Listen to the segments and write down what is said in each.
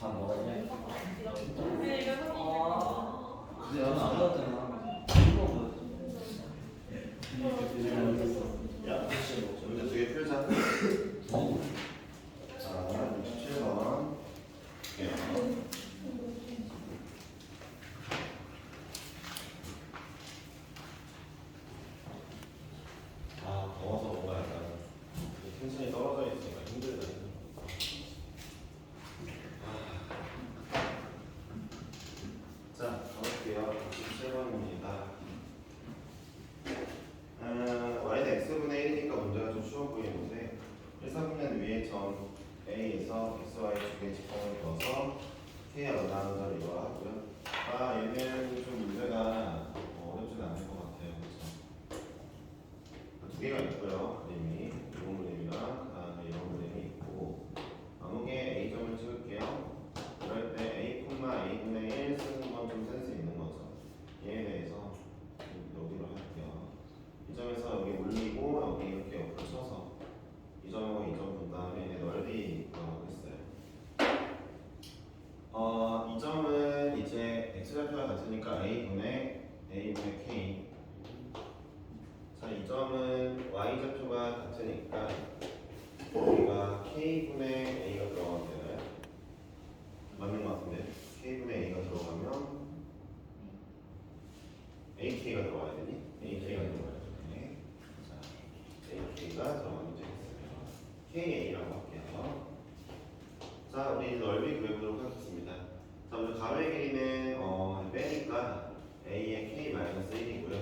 다 먹었냐? 근데 이거 근데 나는 안 갔잖아. 이거 뭐? 야, 문제 두 개 풀자. 자, 67번. 아, 더워서 뭔가 약간 텐션이 떨어져 있으니까 힘들다. 자, 가볼게요. 67번입니다. y는 x분의 1이니까 문제가 좀 쉬워 보이는데 1사분면 위에 점 a에서 xy 쪽에 직선을 그어서 k에 만나는 걸 이용하고요. 얘는 좀 문제가 어렵지는 않을 것 같아요. 그렇죠? 두 개가 있고요. 그림이 이런 그림이랑 그다음에 이런 그림이 있고 아무개 a점을 찍을게요. 그럴 때 a, a분의 1 쓰는 건 좀 센스 있는 거죠. 얘에 대해서 여기로 할게요. 이 점에서 여기 올리고 여기 이렇게 옆으로 쳐서 이 점하고 이 점 본 다음에 이제 넓이 구하고 있어요. 이 점은 이제 x좌표가 같으니까 a분의 k. 자, 이 점은 y좌표가 같으니까 여기가 k분의 a가 들어가면 되나요? 맞는 것 같은데 k분의 a가 들어가면 ak가 들어가야 되니? ak가 들어가야 되네. 자, ak가 들어가면 되겠어요. ka라고 할게요. 자, 우리 넓이 구해보도록 하겠습니다. 자, 먼저 가로의 길이는 빼니까 a의 k-1이고요.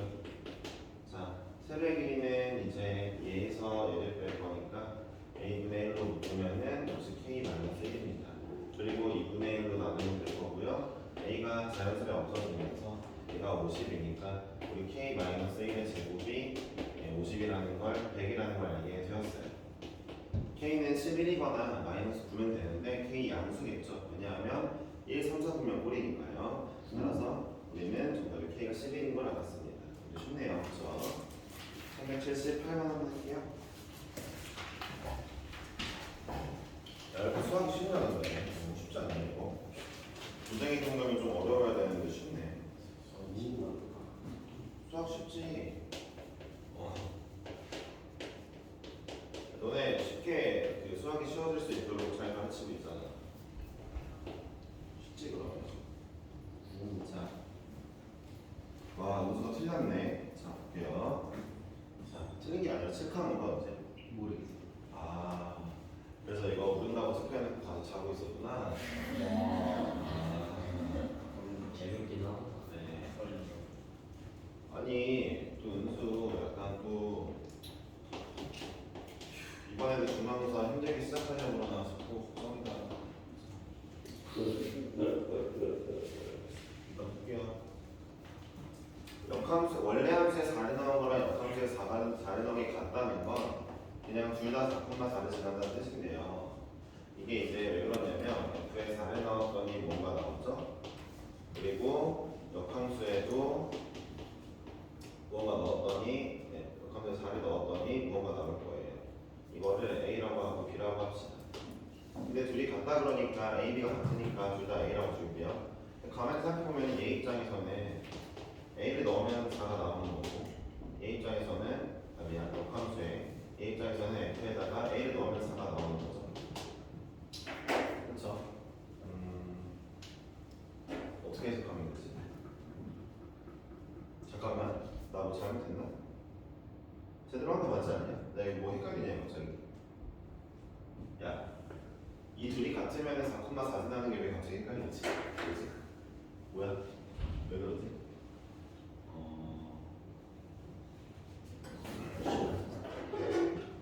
자, 세로의 길이는 이제 얘에서 얘를 뺄 거니까 a분의 1로 묶으면은 역시 k-1입니다. 그리고 2분의 1로 나누면 될 거고요. a가 자연스레 없어지면서 얘가 50이니까 우리 k-1의 제곱이 50이라는 걸 100이라는 걸 알게 되었어요. k는 11이거나 마이너스 9면 되는데 k 양수겠죠. 왜냐하면 1, 3, 4 보면 꼴이니까요. 따라서 우리는 정답이 k가 11인 걸 알았습니다. 쉽네요. 그렇죠? 378번 한번 할게요. 야, 이렇게 수학이 쉽냐는 거예요. 너무 쉽지 않네 이거. 부정의 동감이 좀 어려워야 되는데 쉽네. 수학 쉽지. 너네 쉽게 그 수학이 쉬워질 수 있도록 잘 가르치고 있잖아. 쉽지 그러면. 자, 와 문수가 틀렸네. 자 볼게요. 자, 틀린 게 아니라 체크하는 거야 어제? 모르겠어. 그래서 이거 모른다고 체크해놓고 가서 자고 있었구나. 재밌긴 하다. 네. 아니 또 은수 약간 또 이번에도 중간고사 힘들게 시작하려고 그러나 싶고 걱정이다. 일단 볼게요. 역함수 원래 함수에 4를 넣은 거랑 역함수에 4를 넣은 게 같다는 건 그냥 둘 다 4,4를 지난다는 뜻인데요. 이게 이제 왜 그러냐면 f에 4를 넣었더니 뭔가 나오죠. 그리고 역함수에도 무언가 넣었더니 역함수에 4를 넣었더니 무언가 나올 거예요. 이거를 A라고 하고 B라고 합시다. 근데 둘이 같다 그러니까 A, B가 같으니까 둘 다 A라고 줄게요. 가만히 생각해보면 얘 입장에서는 A를 넣으면 4가 나오는 거고 얘 입장에서는 역함수에 얘 입장에서는 F에다가 A를 넣으면 4가 나오는 거죠. 그렇죠? 어떻게 해석하면 되지? 잠깐만, 나 뭐 잘못했나? 제대로 한 거 맞지 않냐? 나 이거 뭐 헷갈리냐 갑자기. 야, 이 둘이 같으면 4,4 나는 게 왜 갑자기 헷갈리지? 그렇지? 뭐야? 왜 그러지?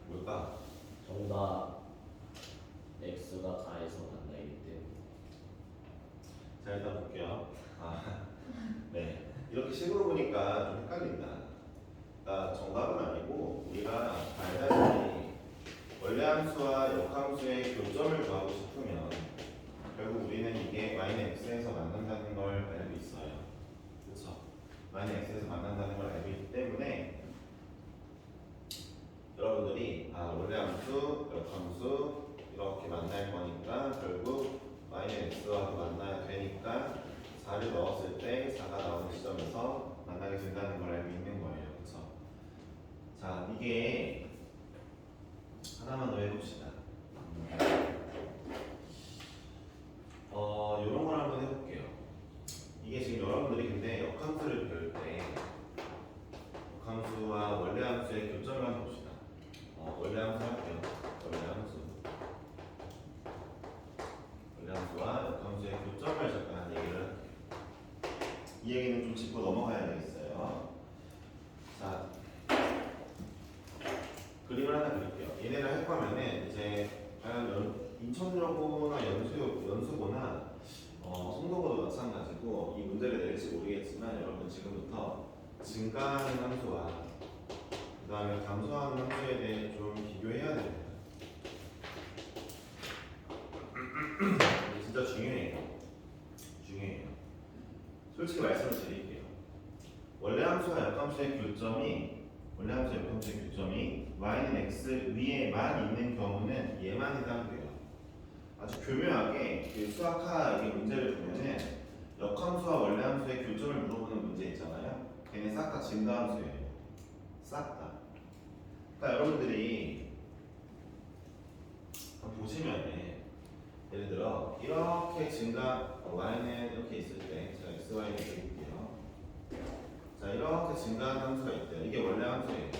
뭘까? 정답 x가 4에서 만나기 때문에. 자, 일단 볼게요. 네. 이렇게 식으로 보니까 좀 헷갈린다. 그러니까 정답은 아니고 우리가 알다시피 원래 함수와 역함수의 교점을 구하고 싶으면 결국 우리는 이게 x에서 만난다는 걸 알고 있어요. 그렇죠? x에서 만난다는 걸 알고 있기 때문에 여러분들이 원래 함수, 역함수 이렇게 만날 거니까 결국 x와 x와 만나야 되니까 4를 넣었을 때 4가 나오는 시점에서 만나게 된다는 걸 알고 있는 거예요. 그렇죠? 자, 이게 하나만 더 해봅시다. 이런 걸 한번 해볼게요. 이게 지금 여러분들이 근데 역함수를 배울 때 역함수와 원래함수의 교점을 한번 봅시다. 원래함수 할게요. 원래함수와 역함수의 교점을 잠깐 얘기를 이 얘기는 좀 짚고 넘어가야 되겠어요. 자, 그림을 하나 그릴게요. 얘네를 할 거면은 이제 과연 인천여고나 연수고나 송도고도 마찬가지고 이 문제를 낼지 모르겠지만 여러분 지금부터 증가하는 함수와 그 다음에 감소하는 함수에 대해 좀 비교해야 됩니다. 이게 진짜 중요해요. 솔직히 말씀을 드릴게요. 원래 함수와 역함수의 교점이 y는 x 위에만 있는 경우는 얘만 해당돼요. 아주 교묘하게 그 수학하 이게 문제를 보면은 역함수와 원래함수의 교점을 물어보는 문제 있잖아요. 걔네 싹 다 증가함수예요. 싹 다. 그러니까 여러분들이 한번 보시면은 예를 들어 이렇게 y는 이렇게 있을 때 제가 xy를 그릴게요. 자, 이렇게 증가하는 함수가 있대요. 이게 원래 함수예요.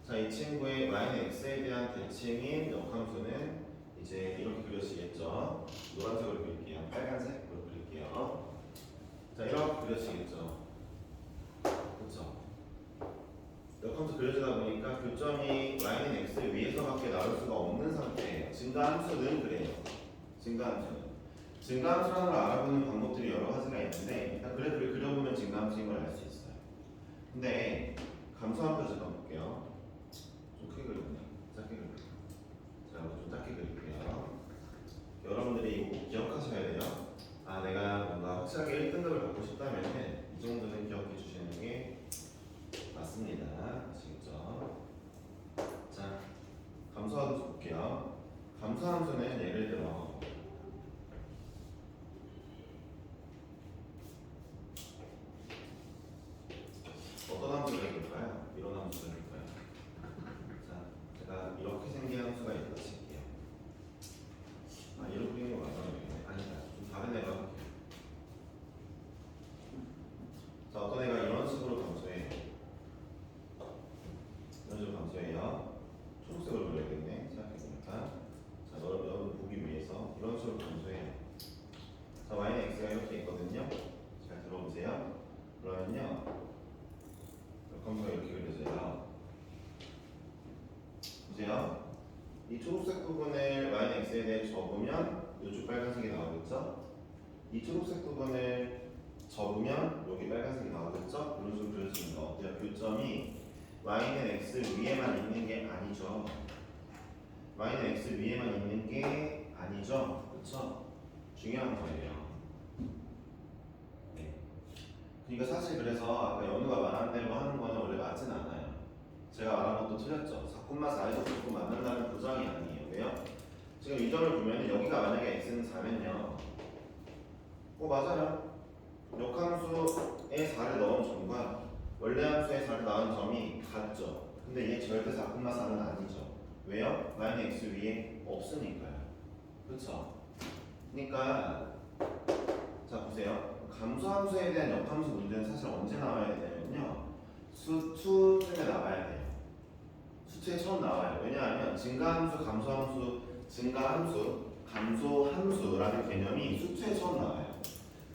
자, 이 친구의 y는 x에 대한 대칭인 역함수는 이제 이렇게 그려지겠죠. 노란색으로 그릴게요. 빨간색으로 그릴게요. 자, 이렇게 그려지겠죠. 그렇죠? 역함수 그려지다 보니까 교점이 y는 x 위에서밖에 나올 수가 없는 상태예요. 증가함수는 그래요. 증가함수라는 걸 알아보는 방법들이 여러 가지가 있는데 일단 그래프를 그려보면 증가함수인 걸 알 수 있어요. 근데 감소함수 잠깐 볼게요. 좀 크게 그렸네. 작게 그릴게요. 자, 좀 작게 그릴게요. 여러분들이 이거 꼭 기억하셔야 돼요. 아, 내가 뭔가 확실하게 1등급을 받고 싶다면은 이 정도는 기억해 주시는 게 맞습니다. 아시겠죠? 자, 감소함수 볼게요. 감소함수는 예를 들어 어떤 함수가 있을까요? 이런 함수가 있을까요? 자, 제가 이렇게 생긴 함수가 있다 칠게요. 아, 이렇게 생긴 거 맞아요? 아니다. 좀 다른 애가 볼게요. 자, 어떤 애가 이런 식으로 감소해요. 초록색으로 그려야겠네. 생각해보니까. 자, 여러분 보기 위해서 이런 식으로 감소해요. 자, y는 x가 이렇게 있거든요. 잘 들어보세요. 그러면요. 역함수가 이렇게 그려져요. 보세요. 이 초록색 부분을 y는 x에 대해 접으면 이쪽 빨간색이 나오겠죠? 이 초록색 부분을 접으면 여기 빨간색이 나오겠죠? 이런 식으로 그려지는 거 어때요? 교점이 y는 x 위에만 있는 게 아니죠. y는 x 위에만 있는 게 아니죠. 그렇죠? 중요한 거예요. 네. 그러니까 사실 그래서 아까 연우가 말한 대로 하는 거는 원래 맞진 않아요. 제가 말한 것도 틀렸죠. 4,4에서 9 만난다는 보장이 아니에요. 왜요? 지금 이 점을 보면 여기가 만약에 x는 4면요. 맞아요. 역함수에 4를 넣은 점과 원래 함수에 4를 넣은 점이 같죠. 근데 얘 절대 4,4는 아니죠. 왜요? y는 x 위에 없으니까요. 그렇죠? 그러니까 자 보세요. 감소함수에 대한 역함수 문제는 사실 언제 나와야 되냐면요. 수2쯤에 나와야 돼요. 수투에 처음 나와요. 왜냐하면 증가함수, 감소함수라는 개념이 수투에 처음 나와요.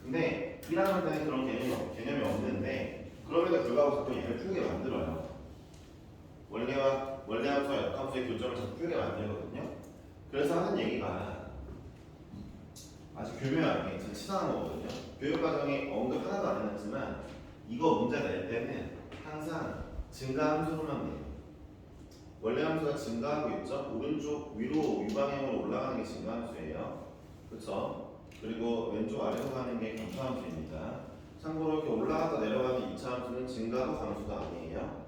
근데 1학년 때는 그런 개념이 없는데 그럼에도 불구하고 자꾸 얘를 풀게 만들어요. 원래 함수와 역함수의 교점을 자꾸 풀게 만들거든요. 그래서 하는 얘기가 아주 교묘하게 진짜 치사한 거거든요. 교육과정에 언급 하나도 안 해놨지만 이거 문제 낼 때는 항상 증가함수로만 내요. 원래 함수가 증가하고 있죠. 오른쪽 위로 위방향으로 올라가는 게 증가함수예요. 그렇죠? 그리고 왼쪽 아래로 가는 게 감소함수입니다. 참고로 이렇게 올라가다 내려가는 2차 함수는 증가도 감소도 아니에요.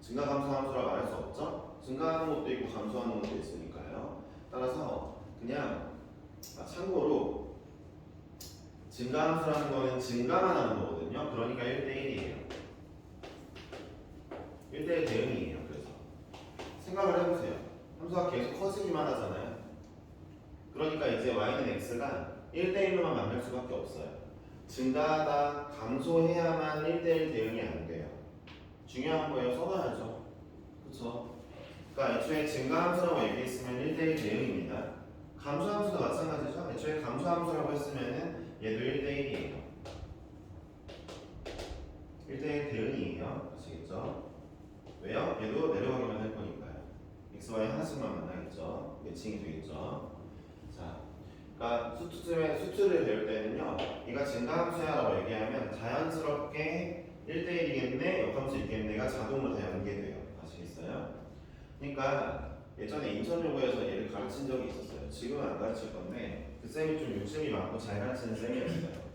증가 감소함수라고 말할 수 없죠. 증가하는 것도 있고 감소하는 것도 있으니까요. 따라서 그냥 참고로 증가함수라는 거는 증가만 하는 거거든요. 그러니까 1대1이에요. 1대1 대응이에요. 그래서 생각을 해보세요. 함수가 계속 커지기만 하잖아요. 그러니까 이제 y는 x가 1대1로만 만날 수밖에 없어요. 증가하다 감소해야만 1대1 대응이 안 돼요. 중요한 거예요. 써봐야죠. 그쵸? 그러니까 애초에 증가함수라고 얘기했으면 1대1 대응입니다. 감소함수도 마찬가지죠. 애초에 감소함수라고 했으면은 얘도 1대1이에요. 1대1 대응이에요. 아시겠죠? 왜요? 얘도 내려가기만 할 거니까요. x, y 하나씩만 만나겠죠. 매칭이 되겠죠. 자, 그러니까 수트를 배울 때는요, 얘가 증가함수야라고 얘기하면 자연스럽게 1대1이겠네, 역함수 있겠네가 자동으로 다 연계돼요. 아시겠어요? 그러니까 예전에 인천여고에서 얘를 가르친 적이 있었어요. 지금은 안 가르칠 건데 그 쌤이 좀 욕심이 많고 잘 가르치는 쌤이었어요.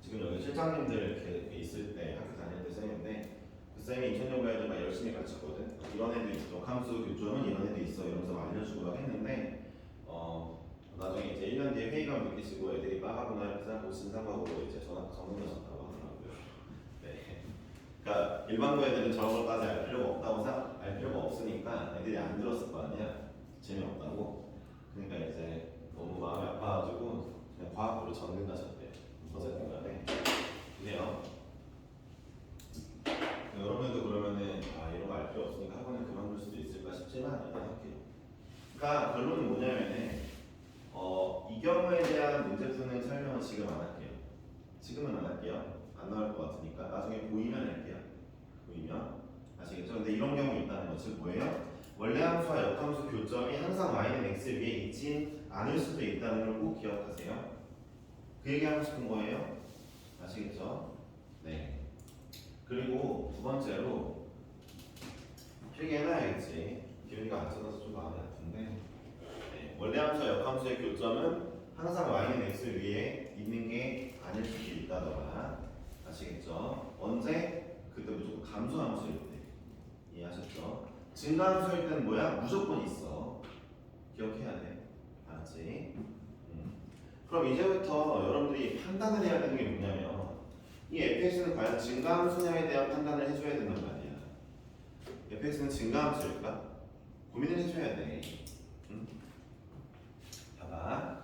지금 여기 실장님들 이렇게 있을 때 학교 다닐 때 쌤인데 그 쌤이 인천여고 애들 막 열심히 가르쳤거든. 이런 애도 있어, 역함수 교점은 이런 애도 있어 이러면서 막 알려주고 막 했는데 나중에 이제 1년 뒤에 회의감 느끼시고 애들이 빠가구나 해서 진상과학으로 이제 전문가셨다고 하더라고요. 네. 그러니까 일반고 애들은 저런 것까지 알 필요가 없다고 알 필요가 없으니까 애들이 안 들었을 거 아니야. 재미없다고. 그러니까 이제 너무 마음이 아파가지고 그냥 과학부로 전근 가셨대요. 어쨌든 간에. 그래요. 여러분도 그러면은 이런 거 알 필요 없으니까 학원을 그만둘 수도 있을까 싶지만 일단 할게요. 그러니까 결론은 뭐냐면은 이 경우에 대한 문제 푸는 설명은 지금 안 할게요. 지금은 안 할게요. 안 나올 것 같으니까 나중에 보이면 할게요. 보이면 아시겠죠? 근데 이런 경우 있다는 거 즉 뭐예요? 원래 함수와 역함수 교점이 항상 y는 x 위에 있진 않을 수도 있다는 걸 꼭 기억하세요. 그 얘기하고 싶은 거예요. 아시겠죠? 네. 그리고 두 번째로 필기해놔야겠지. 기운이가 안 써서 좀 마음이 아픈데 네. 원래 함수와 역함수의 교점은 항상 y는 x 위에 있는 게 아닐 수도 있다더라. 아시겠죠? 언제? 그때 무조건 감소함수일 때. 이해하셨죠? 증가함수일 때는 뭐야? 무조건 있어. 기억해야 돼. 알았지? 그럼 이제부터 여러분들이 판단을 해야 되는 게 뭐냐면 이 fx는 과연 증가함수냐에 대한 판단을 해줘야 된단 말이야. fx는 증가함수일까? 고민을 해줘야 돼. 응? 봐봐.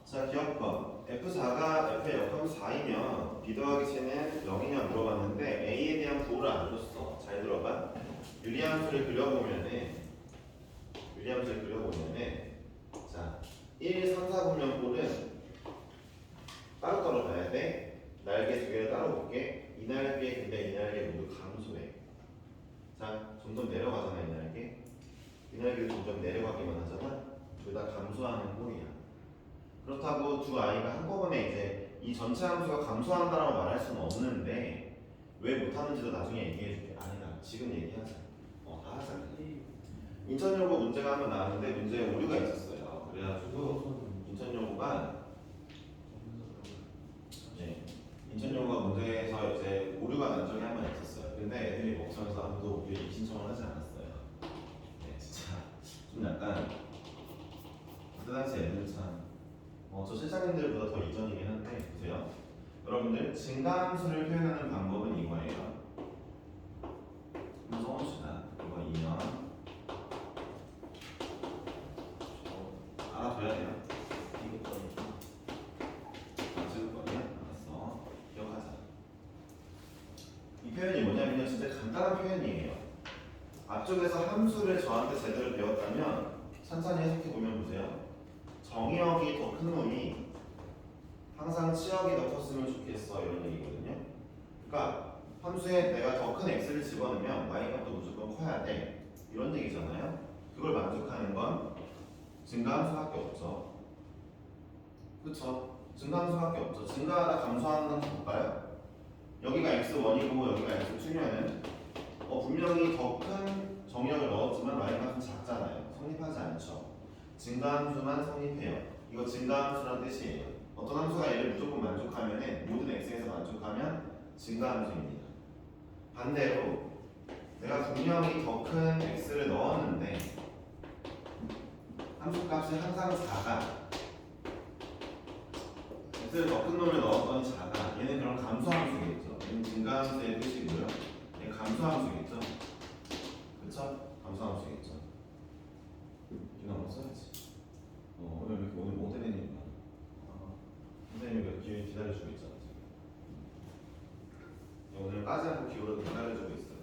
자, 기억법. F4가 F의 역함수 4이면 B 더하기 C는 0이냐 물어봤는데 A에 대한 부호를 안 줬어. 잘 들어봐. 유리함수를 그려보면은 자, 1, 3, 4 보면 꼴은 따로따로 봐야 돼. 날개 두 개를 따로 볼게. 이 날개 근데 이 날개 모두 감소해. 자, 점점 내려가잖아 이 날개. 이 날개도 점점 내려가기만 하잖아. 둘 다 감소하는 꼴이야. 그렇다고 두 아이가 한꺼번에 이제 이 전체 함수가 감소한다라고 말할 수는 없는데 왜 못하는지도 나중에 얘기해줄게. 아니다. 지금 얘기하자. 다 하자. 인천여고 문제가 한번 나왔는데 문제에 오류가 있었어요. 그래가지고 인천여고가 인천여고가 문제에서 이제 오류가 난 적이 한 번 있었어요. 근데 애들이 먹으면서 아무도 우리 신청을 하지 않았어요. 네, 진짜 좀 약간 그때 당시 애들은 참 저 실장님들보다 더 이전이긴 한데 보세요. 여러분들 증가함수를 표현하는 방법은 이거예요. 한번 써봅시다. 이거 2년 알아둬야 돼요. 찍을 거냐? 알았어. 기억하자. 이 표현이 뭐냐면요, 진짜 간단한 표현이에요. 앞쪽에서 함수를 저한테 제대로 배웠다면 천천히 해석해 보면 보세요. 정의역이 더 큰 놈이 항상 치역이 더 컸으면 좋겠어 이런 얘기거든요. 그러니까 함수에 내가 더 큰 x를 집어넣으면 y값도 무조건 커야 돼 이런 얘기잖아요. 그걸 만족하는 건 증가함수밖에 없죠. 그쵸? 증가함수밖에 없죠. 증가하다 감소하는 함수 볼까요? 여기가 x1이고 여기가 x2면은 분명히 더 큰 정의역을 넣었지만 y값은 작잖아요. 성립하지 않죠. 증가함수만 성립해요. 이거 증가함수란 뜻이에요. 어떤 함수가 얘를 무조건 만족하면은 모든 x에서 만족하면 증가함수입니다. 반대로 내가 분명히 더 큰 x를 넣었는데 함수값이 항상 4가 x를 더 큰 놈을 넣었더니 작아. 얘는 그럼 감소함수겠죠. 얘는 증가함수의 뜻이고요. 얘는 감소함수겠죠. 그쵸? 감소함수겠죠. 기나 한번 써야지. 오늘 왜 이렇게 오늘 못 해내니까. 선생님이 기다려주고 있잖아. 지금. 오늘 까지 않고 기울어도 기다려주고 있어요.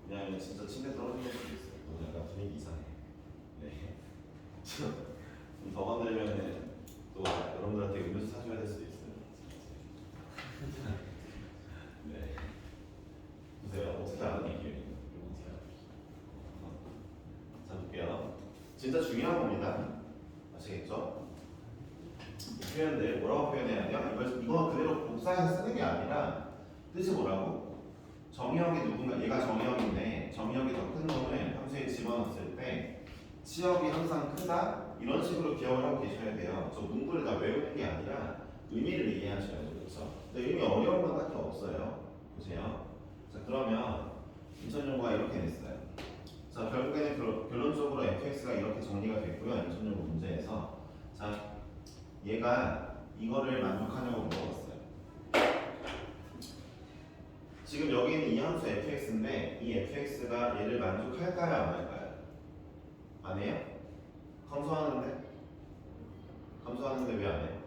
왜냐하면 진짜 침대 떨어지는 수도 있어요. 오늘 약간 분위기 이상해. 네. 좀 더 건드리면은 또 여러분들한테 음료수 사줘야 될 수도 있어요. 네. 보세요. 어떻게 하는 얘기예요? 자, 볼게요. 진짜 중요한 겁니다. 아시겠죠? 이 표현들 뭐라고 표현해야 돼요? 이거 그대로 복사해서 쓰는 게 아니라 뜻이 뭐라고? 정의역이 누군가, 얘가 정의역인데 정의역이 더 큰 놈을 함수에 집어넣었을 때 치역이 항상 크다? 이런 식으로 기억을 하고 계셔야 돼요. 저 문구를 다 외우는 게 아니라 의미를 이해하셔야죠. 그렇죠? 근데 의미 어려운 건 딱히 없어요. 보세요. 자, 그러면 인천용어가 이렇게 됐어요. 자, 결국에는 결론적으로 fx가 이렇게 정리가 됐고요. 인천용어 문제에서. 자, 얘가 이거를 만족하냐고 물어봤어요. 지금 여기 있는 이 함수 fx인데 이 fx가 얘를 만족할까요? 안 할까요? 안 해요? 감소하는데? 감소하는데 왜 안 해요?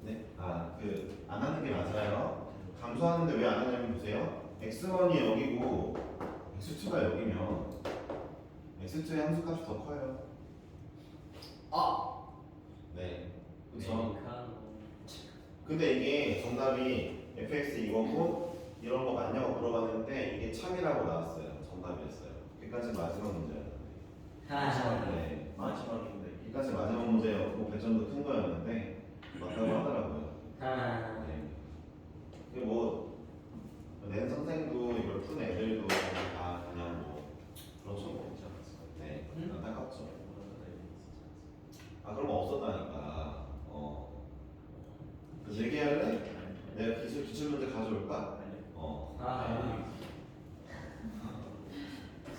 네? 안 하는 게 맞아요. 감소하는데 왜 안 하냐면 보세요. x1이 여기고 x2가 여기면 x2의 함수값이 더 커요. 네. 그쵸? 근데 이게 정답이 fx 이거고 이런 거 맞냐고 물어봤는데 이게 참이라고 나왔어요. 정답이었어요. 여기까지 마지막 문제였는데. 네. 마지막인데. 여기까지 마지막 문제였고 배점도 큰 거였는데 맞다고 하더라고요. 네. 낸 선생도 이걸 푼 애들도 다 그냥 그렇죠 뭐. 네. 안타깝죠. 그런 거 없었다니까. 그 얘기할래? 내가 기출 문제 가져올까?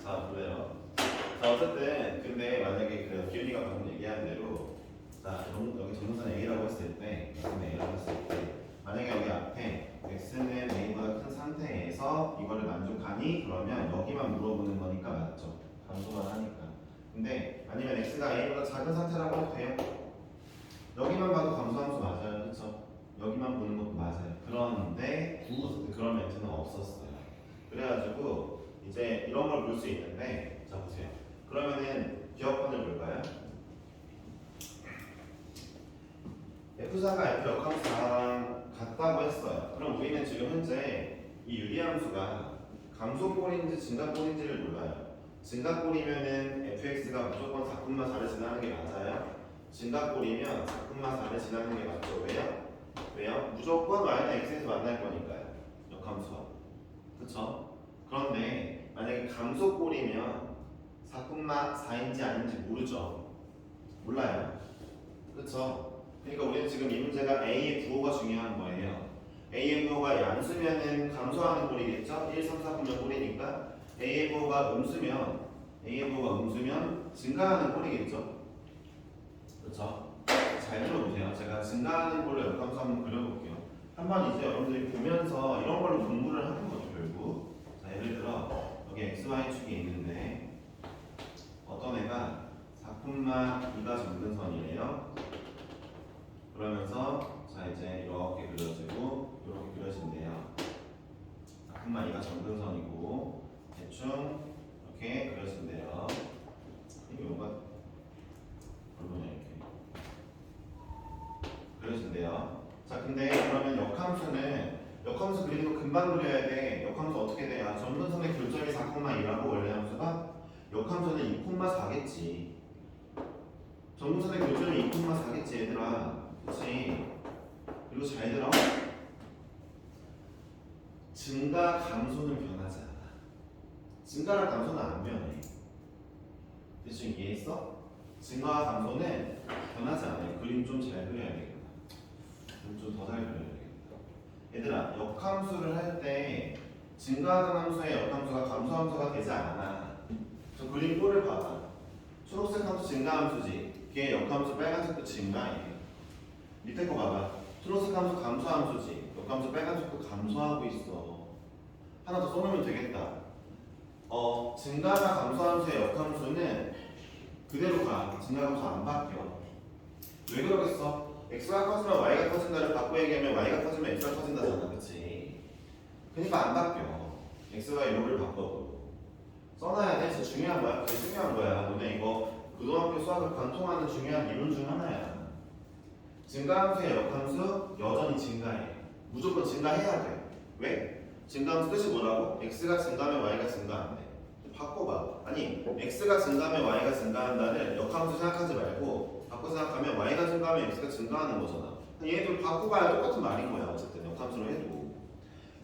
자, 그래요. 자, 어쨌든 근데 만약에 그 기훈이가 방금 얘기한 대로 자, 여기 정문선 A라고 했을 때 A라고 했을 때 만약에 여기 앞에 X는 A보다 큰 상태에서 이거를 만족하니? 그러면 여기만 물어보는 거니까 맞죠. 감소만 하니까. 근데 아니면 X가 A보다 작은 상태라고 해도 돼요. 여기만 봐도 감소함수 맞아요. 그쵸? 여기만 보는 것도 맞아요. 그런데 그런 멘트는 없었어요. 그래가지고 이제 이런 걸 볼 수 있는데 자 보세요. 그러면은 기억권을 볼까요? F4가 F 역함수랑 같다고 했어요. 그럼 우리는 지금 현재 이 유리함수가 감소꼴인지 증가꼴인지를 몰라요. 증가꼴이면은 fx가 무조건 4,4를 지나는 게 맞아요. 증가꼴이면 4,4를 지나는 게 맞죠. 왜요? 왜요? 무조건 y는 x에서 만날 거니까요. 역함수와. 그쵸? 그런데 만약에 감소꼴이면 4,4인지 아닌지 모르죠. 몰라요. 그쵸? 그러니까 우리는 지금 이 문제가 A의 부호가 중요한 거예요. A의 부호가 양수면은 감소하는 꼴이겠죠? 1, 3, 4 분면 꼴이니까 A의 부호가 음수면 증가하는 꼴이겠죠? 그렇죠? 잘 들어보세요. 제가 증가하는 꼴로 역함수 한번 그려볼게요. 한번 이제 여러분들이 보면서 이런 걸로 공부를 하는 거죠, 결국. 자, 예를 들어 여기 XY축이 있는데 어떤 애가 4,2가 점근선이래요. 그러면서 자 이제 이렇게 그려지고 이렇게 그려진대요. 4,2가 점근선이고 대충 이렇게 그려진대요. 이게 뭔가 얼마냐 이렇게 그려진대요. 자 근데 그러면 역함수 그리는 거 금방 그려야 돼. 역함수 어떻게 돼요? 점근선의 교점이 4,2라고 원래 함수가 역함수는 2,4겠지. 점근선의 교점이 2,4겠지 얘들아. 그치? 그리고 잘 들어. 증가 감소는 변하지 않아. 증가랑 감소는 안 변해. 대충 이해했어? 증가와 감소는 변하지 않아요. 그림 좀 잘 그려야 되겠다. 좀 더 잘 그려야 되겠다. 얘들아, 역함수를 할 때 증가하는 함수의 역함수가 감소함수가 되지 않아. 저 그림 꼴을 봐봐. 초록색 함수 증가함수지. 걔 역함수 빨간색도 증가예요. 밑에 거 봐봐. 초록색 함수 감소함수지. 역함수 빨간색도 감소하고 있어. 하나 더 써놓으면 되겠다. 증가나 감소함수의 역함수는 그대로 가. 증가함수 안 바뀌어. 왜 그러겠어? x가 커지면 y가 커진다를 바꿔 얘기하면 y가 커지면 x가 커진다잖아, 그치? 그러니까 안 바뀌어. x와 요를 바꿔도 써놔야 돼. 진짜 중요한 거야. 그게 중요한 거야. 너네 이거 고등학교 수학을 관통하는 중요한 이론 중 하나야. 증가함수의 역함수 여전히 증가해. 무조건 증가해야 돼. 왜? 증가함수 뜻이 뭐라고? x가 증가하면 y가 증가한대. 바꿔봐. 아니 x가 증가하면 y가 증가한다는 역함수 생각하지 말고 바꿔 생각하면 y가 증가하면 x가 증가하는 거잖아. 얘들 바꿔봐야 똑같은 말인 거야. 어쨌든 역함수로 해도.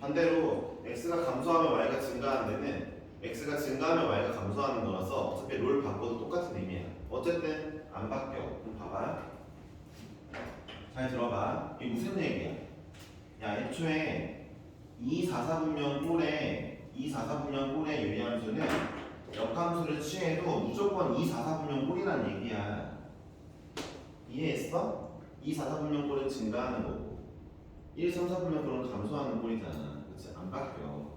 반대로 x가 감소하면 y가 증가하는 데는 x가 증가하면 y가 감소하는 거라서 어차피 롤 바꿔도 똑같은 의미야. 어쨌든 안 바뀌어. 그럼 봐봐. 잘 들어봐. 이게 무슨 얘기야? 야, 애초에 244분면 꼴의 유리함수는 역함수를 취해도 무조건 244분면 꼴이란 얘기야. 이해했어? 244분면 꼴은 증가하는 거고 134분면 꼴은 감소하는 꼴이잖아. 그치? 안 바뀌어.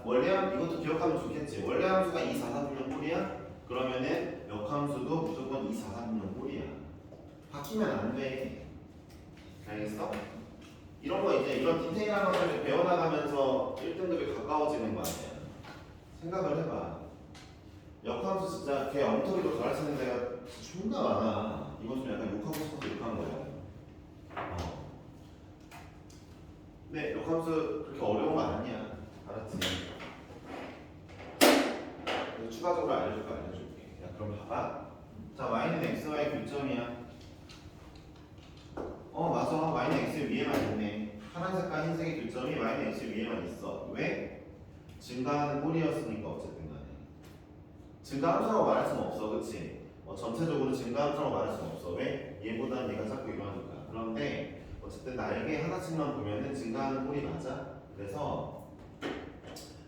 그러니까 이것도 기억하면 좋겠지. 원래 함수가 244분면 꼴이야? 그러면은 역함수도 무조건 244분면 꼴이야. 바뀌면 안 돼. 알겠어? 이런 거 이제 이런 디테일한 것들을 배워나가면서 1등급이 가까워지는 거 아니야. 생각을 해봐. 역함수 진짜 걔 엉터리로 가르치는 데가 존나 많아. 이건 좀 약간 욕하고 싶어서 욕한 거야. 근데 역함수 그렇게 어려운 거 아니야. 알았지? 그래서 추가적으로 알려줄게. 야, 그럼 봐봐. 자, y는 x와의 교점이야. 맞아. y는 x 위에만 있네. 파란색과 흰색의 교점이 y는 x 위에만 있어. 왜? 증가하는 꼴이었으니까 어쨌든 간에. 증가함수라고 말할 수는 없어. 그치? 전체적으로 증가함수라고 말할 수는 없어. 왜? 얘보단 얘가 작고 이러니까. 그런데 어쨌든 날개 하나씩만 보면은 증가하는 꼴이 맞아. 그래서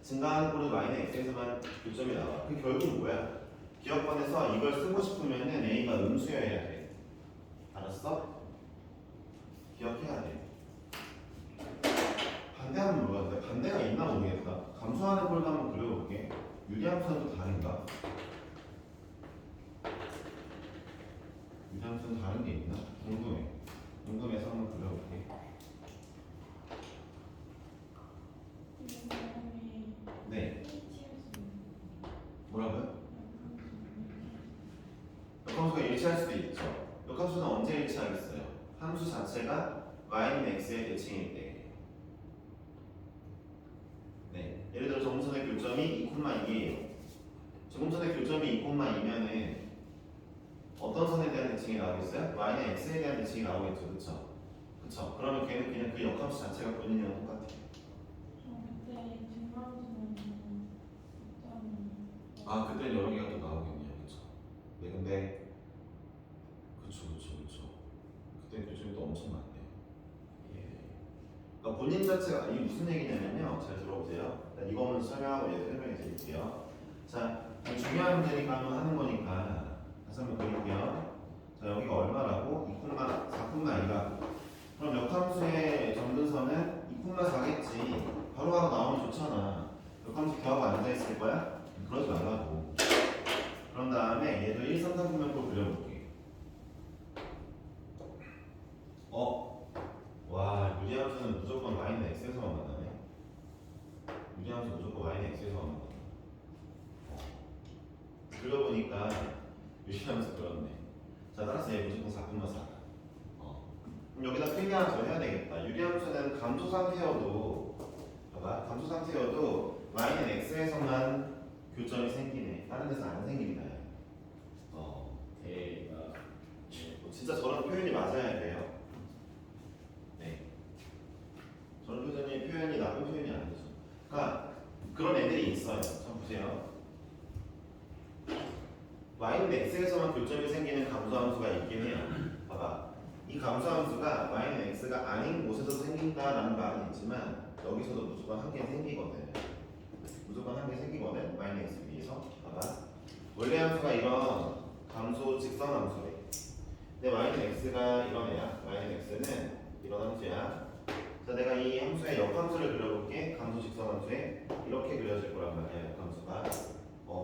증가하는 꼴은 y는 x에서만 교점이 나와. 그 결국은 뭐야? 기억번에서 이걸 쓰고 싶으면은 a가 음수여야 돼. 알았어? 기억해야 돼. 반대하면 뭐야? 반대가 있나 모르겠다. 감소하는 꼴도 한번 그려볼게. 유리함수는 또 다른가? 유리함수는 다른 게 있나? 궁금해서 한번 그려볼게. 네. 뭐라고요? 역함수가 일치할 수도 있죠. 역함수는 언제 일치하겠어요? 함수 자체가 y는 x의 대칭일 때. 네. 예를 들어 정선의 교점이 2,2예요. 정선의 교점이 2,2면은 어떤 선에 대한 대칭이 나오겠어요? y는 x에 대한 대칭이 나오겠죠. 그쵸? 그러면 걔는 그냥 그 역함수 자체가 본인이랑 똑같아요. 그때 여러 개가 또 나오겠네요. 그쵸? 네, 근데 그쵸. 그때 교점이 또 엄청 많네요. 예. 그러니까 본인 자체가 이게 무슨 얘기냐면요. 잘 들어보세요. 일단 이거 먼저 설명하고 얘를 설명해 드릴게요. 자, 중요한 문제니까 한번 하는 거니까 다시 한번 그릴게요. 자, 여기가 얼마라고? 2,4,2가. 그럼 역함수의 점근선은 2,4겠지. 바로바로 나오면 좋잖아. 역함수 구하고 앉아있을 거야? 그러지 말라고. 그런 다음에 얘도 1, 3, 4분면꼴 그려볼게. 와, 유리함수는 무조건 y는 x에서만 만나네. 유리함수 무조건 y는 x에서만 만나. 그려보니까 유리함수 그렇네. 자, 따라서 얘 무조건 4,4. 그럼 여기다 필기 하나 더 해야 되겠다. 유리함수는 감소 상태여도 봐봐, 감소 상태여도 y는 x에서만 교점이 생기네. 다른 데서 안 생긴다. 대박. 진짜 저런 표현이 맞아야 돼요. 네. 저런 표현이 나쁜 표현이 아니죠. 그러니까 그런 애들이 있어요. 자, 보세요. y는 x에서만 교점이 생기는 감소함수가 있긴 해요. 봐봐. 이 감소함수가 y는 x가 아닌 곳에서 생긴다라는 말은 있지만 여기서도 무조건 한 개 생기거든. y는 x 위에서. 봐봐. 원래 함수가 이런 감소 직선함수래. 내 y는 x가 이런 애야. y는 x는 이런 함수야. 자, 내가 이 함수의 역함수를 그려볼게. 감소 직선 함수에 이렇게 그려질 거란 말이야. 역함수가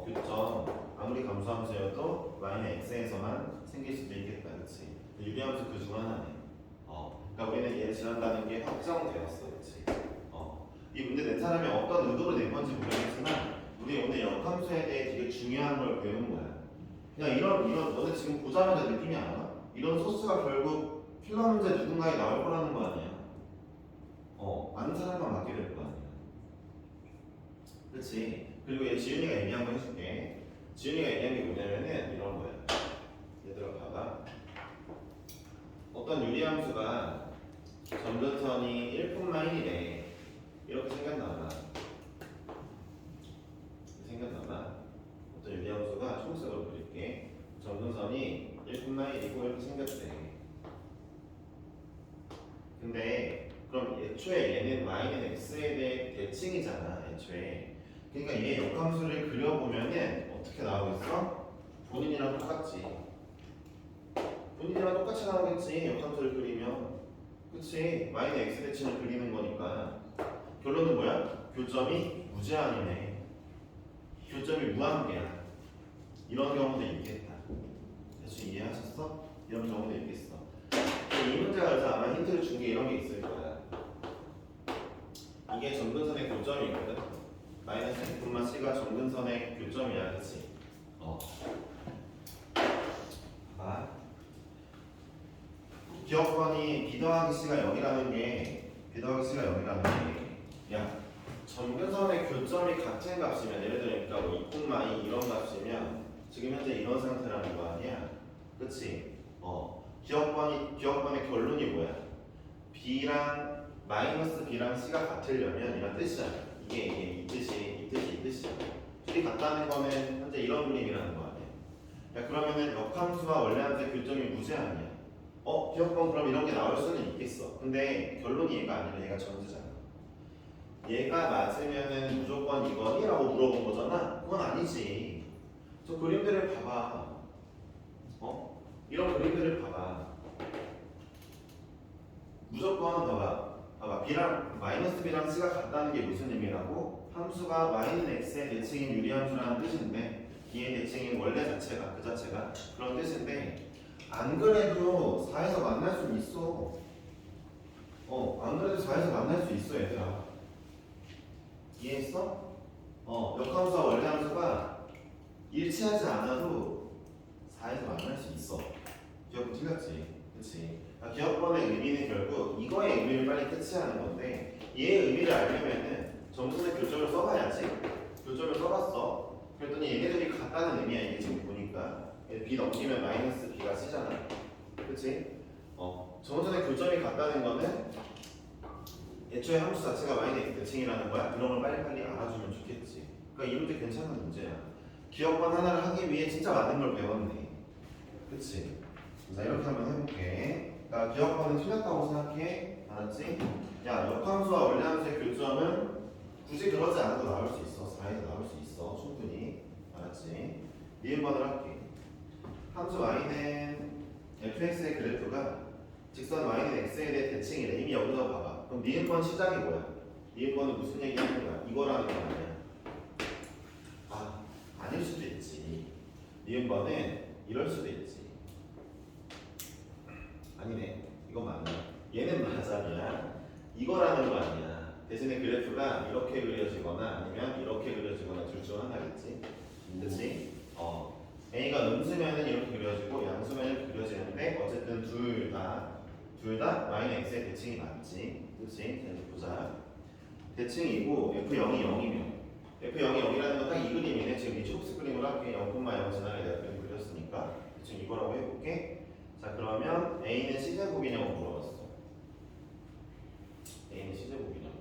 교점 아무리 감소함수여도 y는 x에서만 생길 수도 있겠다, 그렇지? 유리함수 그 중 하나네. 그러니까 우리는 얘를 지난다는 게 확정되었어, 그렇지? 이 문제 낸 사람이 어떤 의도로 낸 건지 모르겠지만 우리 오늘 역함수에 대해 되게 중요한 걸 배운 거야. 그냥 이런 너네 지금 보자마자 느낌이 안 와? 이런 소스가 결국 필러 문제 누군가에 나올 거라는 거 아니야? 아는 사람만 맞게 될 거 아니야. 그렇지? 그리고 얘 지윤이가 얘기한 거 해줄게. 지윤이가 얘기한 게 뭐냐면은 이런 거야. 얘들아 봐봐. 어떤 유리함수가 점근선이 1푼마일이래. 이렇게 생겼나봐. 어떤 유리함수가 초록색으로 그릴게. 점근선이 1푼마일이고 이렇게 생겼대. 근데 그럼 애초에 얘는 y는 x에 대해 대칭이잖아. 애초에. 그러니까 얘 역함수를 그려보면은 어떻게 나오겠어? 본인이랑 똑같지. 본인이랑 똑같이 나오겠지. 역함수를 그리면. 그치? y는 x 대칭을 그리는 거니까. 결론은 뭐야? 교점이 무제한이네. 교점이 무한계야. 이런 경우도 있겠다. 대충 이해하셨어? 이런 경우도 있겠어. 이 문제가 그래서 아마 힌트를 준 게 이런 게 있을 거야. 이게 점근선의 교점이 있거든. 마이너스 1,c가 점근선의 교점이야, 그치? 봐. 기억번이 b 더하기 c가 0이라는 게 야, 점근선의 교점이 같은 값이면 예를 들어 그러니까 뭐 2,2 이런 값이면 지금 현재 이런 상태라는 거 아니야? 그치? 기억번의 결론이 뭐야? b랑 마이너스 b랑 c가 같으려면 이런 뜻이야. 이게 이 뜻이야. 둘이 같다는 거는 현재 이런 그림이라는 거 아니야? 야, 그러면은 역함수와 원래함수의 교점이 무제한이야. 기억번 그럼 이런 게 나올 수는 있겠어. 근데 결론이 얘가 아니라 얘가 전제잖아. 얘가 맞으면은 무조건 이거니? 라고 물어본 거잖아. 그건 아니지. 저 그림들을 봐봐. 이런 그림들을 봐봐. 무조건 봐봐. b랑 마이너스 b랑 c가 같다는 게 무슨 의미라고? 함수가 y는 x의 대칭인 유리함수라는 뜻인데 b의 대칭인 원래 자체가 그 자체가 그런 뜻인데 안 그래도 4에서 만날 수 있어. 안 그래도 4에서 만날 수 있어, 얘들아. 이해했어? 역함수와 원래 함수가 일치하지 않아도 4에서 만날 수 있어. 기억은 틀렸지, 그렇지? 기억번의 의미는 결국 이거의 의미를 빨리 캐치하는 건데 얘의 의미를 알려면은 점수의 교점을 써봐야지. 교점을 써봤어. 그랬더니 얘네들이 같다는 의미야. 이게 지금 보니까 b 넘기면 마이너스 b가 c잖아. 그치? 점수의 교점이 같다는 거는 애초에 함수 자체가 y는 대칭이라는 거야. 이런 걸 빨리빨리 알아주면 좋겠지. 그러니까 이 문제 괜찮은 문제야. 기억번 하나를 하기 위해 진짜 많은 걸 배웠네. 그치? 자, 이렇게 한번 해볼게. 나 기억번은 틀렸다고 생각해. 알았지? 야, 역함수와 원래함수의 교점은 굳이 그러지 않아도 나올 수 있어. 4에서 나올 수 있어. 충분히. 알았지? 니은번을 할게. 함수 y는 fx의 그래프가 직선 y는 x에 대해 대칭이래. 이미 여기서 봐봐. 그럼 니은번 시작이 뭐야? 니은번은 무슨 얘기 하는 거야? 이거라는 거 아니야? 아닐 수도 있지. 니은번은 이럴 수도 있지. 아니네. 이건 맞네. 얘는 맞아야 이거라는 거 아니야. 대신에 그래프가 이렇게 그려지거나 아니면 이렇게 그려지거나 둘 중 하나겠지. 그치? A가 음수면은 이렇게 그려지고 양수면 이렇게 그려지는데 어쨌든 둘 다 y는 x의 대칭이 맞지. 그치? 자, 이제 보자. 대칭이고 F0이 0이면 F0이 0이라는 건 딱 이 그림이네. 지금 이 초록색 그림으로 할게. 0,0 지나게 내가 그림 그렸으니까 대충 이거라고 해볼게. 자, 그러면 A는 C제곱이냐고 물어봤어. A는 C제곱이냐고.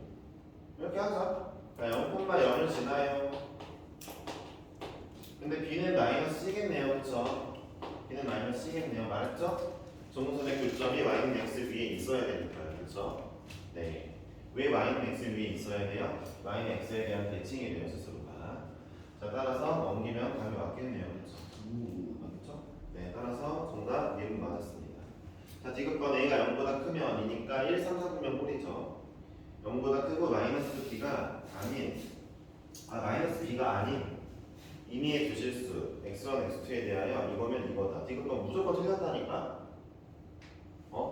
이렇게 하자. 자, 0,0을 지나요. 근데 B는 마이너스 C겠네요. 그쵸? B는 마이너스 C겠네요. 말했죠? 정선의 교점이 y는 x 위에 있어야 되니까요. 그쵸? 네. 왜 y는 x 위에 있어야 돼요? y는 x에 대한 대칭이 돼요. 스스로가. 자, 따라서 넘기면 답이 맞겠네요. 그쵸? 맞죠? 네, 따라서 정답 1번 맞았습니다. 디귿번 A가 0보다 크면 이니까 1, 3, 4, 9면 꼴이죠. 0보다 크고 마이너스 B가 아닌 마이너스 B가 아닌 임의의 두 실수 x1, x2에 대하여 이거면 이거다. 디귿번 무조건 틀렸다니까.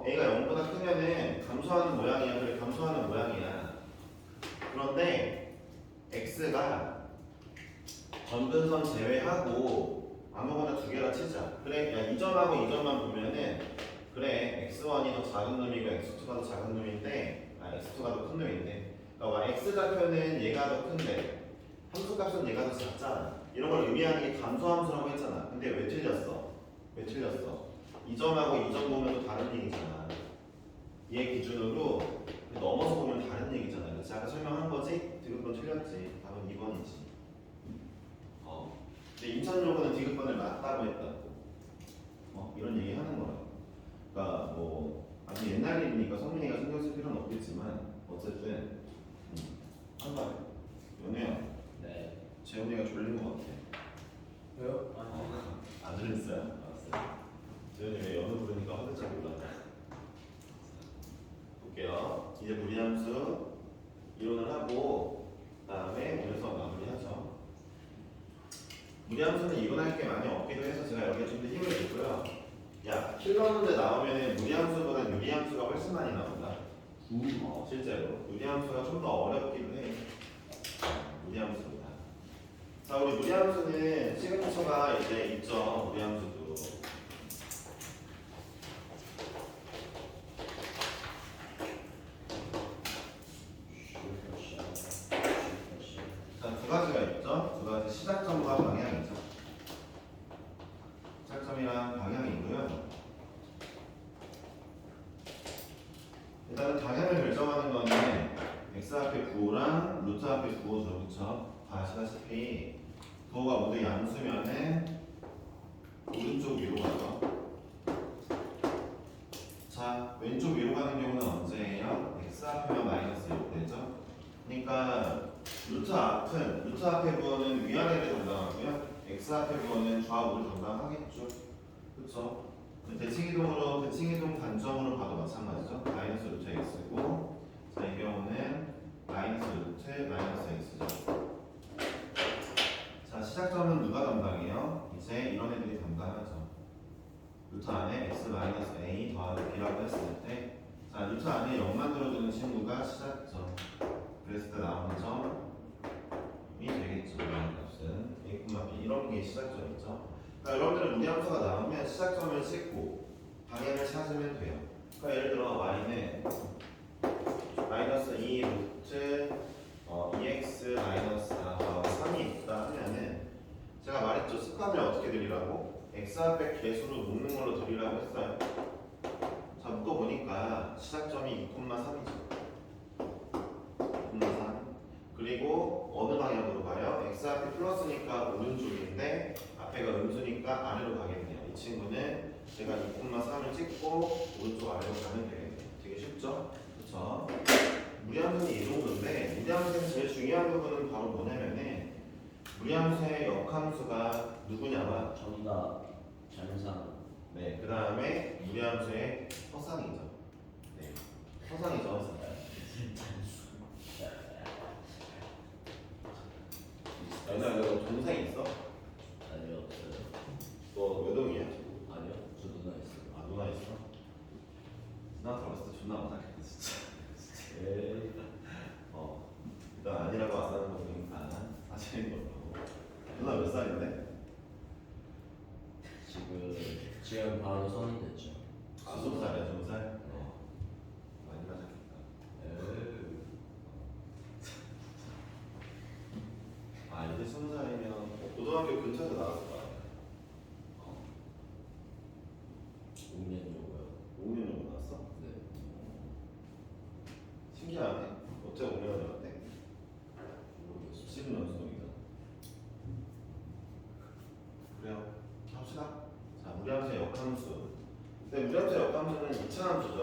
A가 0보다 크면은 감소하는 모양이야. 그래 감소하는 모양이야. 그런데 x가 점근선 제외하고 아무거나 두 개라 치자. 그래 야, 이 점하고 이 점만 보면은 그래 x1이 더 작은 놈이고 x2가 더 작은 놈인데 x2가 더 큰 놈인데 그러니까 x좌표는 얘가 더 큰데 함수값은 얘가 더 작잖아. 이런 걸 의미하는 게 감소함수라고 했잖아. 근데 왜 틀렸어? 왜 틀렸어? 이 점하고 이 점 보면 또 다른 얘기잖아. 얘 기준으로 넘어서 보면 다른 얘기잖아. 그래서 아까 설명한 거지? 디귿번 틀렸지. 답은 2번이지. 근데 인천여고는 디귿번을 맞다고 했다고. 이런 얘기 하는 거야. 그러니까 뭐 아주 옛날 일이니까 성민이가 신경 쓸 필요는 없겠지만 어쨌든 한 말. 연우야. 네. 재훈이가 졸린 것 같아. 왜요? 안 들렸어요? 알았어요. 재훈이 왜 연우 부르니까 화들짝 놀랐다. 볼게요. 이제 무리함수 이론을 하고 그다음에 오늘 수업 마무리하죠. 무리함수는 이론할 게 많이 없기도 해서 제가 여기에 좀 더 힘을 줬고요. 야, 킬러 문제 나오면은 무리함수보다 유리함수가 훨씬 많이 나온다. 실제로 무리함수가 좀 더 어렵기도 해. 무리함수보다. 자, 우리 무리함수는 시그니처가 이제 있죠. 무리함수도. 자, 두 가지가 있죠. 두 가지 시작점과 방향이죠. 시작점이랑 방향이고요. 일단은 방향을 결정하는 거는 x 앞에 9랑 루트 앞에 9죠. 그쵸? 다 아시다시피 부호가 모두 양수면은 오른쪽 위로 가죠. 자, 왼쪽 위로 가는 경우는 언제예요? x 앞이면 마이너스 6 되죠? 그러니까 루트 앞에 부호는 위아래를 담당하고요. x 앞에 부호는 좌우를 담당하겠죠. 그쵸? 대칭이동 단점으로 봐도 마찬가지죠. 마이너스 루트 x고, 자, 이 경우는 마이너스 루트 마이너스 x죠. 자, 시작점은 누가 담당해요? 이제 이런 애들이 담당하죠. 루트 안에 x 마이너스 a 더하기 b라고 했을 때, 자, 루트 안에 0만 들어주는 친구가 시작점. 그랬을 때 나오는 점이 되겠죠. 값은 a, b 이런 게 시작점이죠. 그러니까 여러분들은 무리함수가 나오면 시작점을 찍고 방향을 찾으면 돼요. 그러니까 예를 들어 y는 마이너스 2 루트 2x 마이너스 3이 있다 하면은 제가 말했죠. 습관을 어떻게 들이라고? x 앞에 개수로 묶는 걸로 들이라고 했어요. 자, 묶어보니까 시작점이 2,3이죠. 2,3. 그리고 어느 방향으로 가요? x 앞에 플러스니까 오른쪽인데 앞에가 음수니까 아래로 가겠네요. 이 친구는 제가 2,3을 찍고 오른쪽 아래로 가면 되겠네요. 되게 쉽죠? 그렇죠? 무리함수는 이 정도인데 무리함수에서 제일 중요한 부분은 바로 뭐냐면은 무리함수의 역함수가 누구냐와 전다 전상. 네, 그 다음에 무리함수의 허상이죠. 네, 허상이죠. 얘들아, 너 동생 있어? 아니요 없어요. 너 외동이야? 아니요 저 누나 있어요. 아, 누나 있어? 누나 들었을 때 존나 못하겠다 진짜. 에이. 일단 아니라고 안 하는 거 보니까 사실인 거고. 누나 몇 살인데? 지금 바로 성인 됐죠. 아, 20살이야, 20살? 많이 나셨겠다. 에이. 이제 20살이면 고등학교 근처에서 나왔을 거야. 5년 정도요. 5년 정도 나왔어? 네. 신기하네. 어째 5년을 나왔대? 모르겠어요. 10년수동이다. 그래요. 합시다. 자, 무리함수의 역함수. 근데 무리함수의 역함수는 2차 함수죠.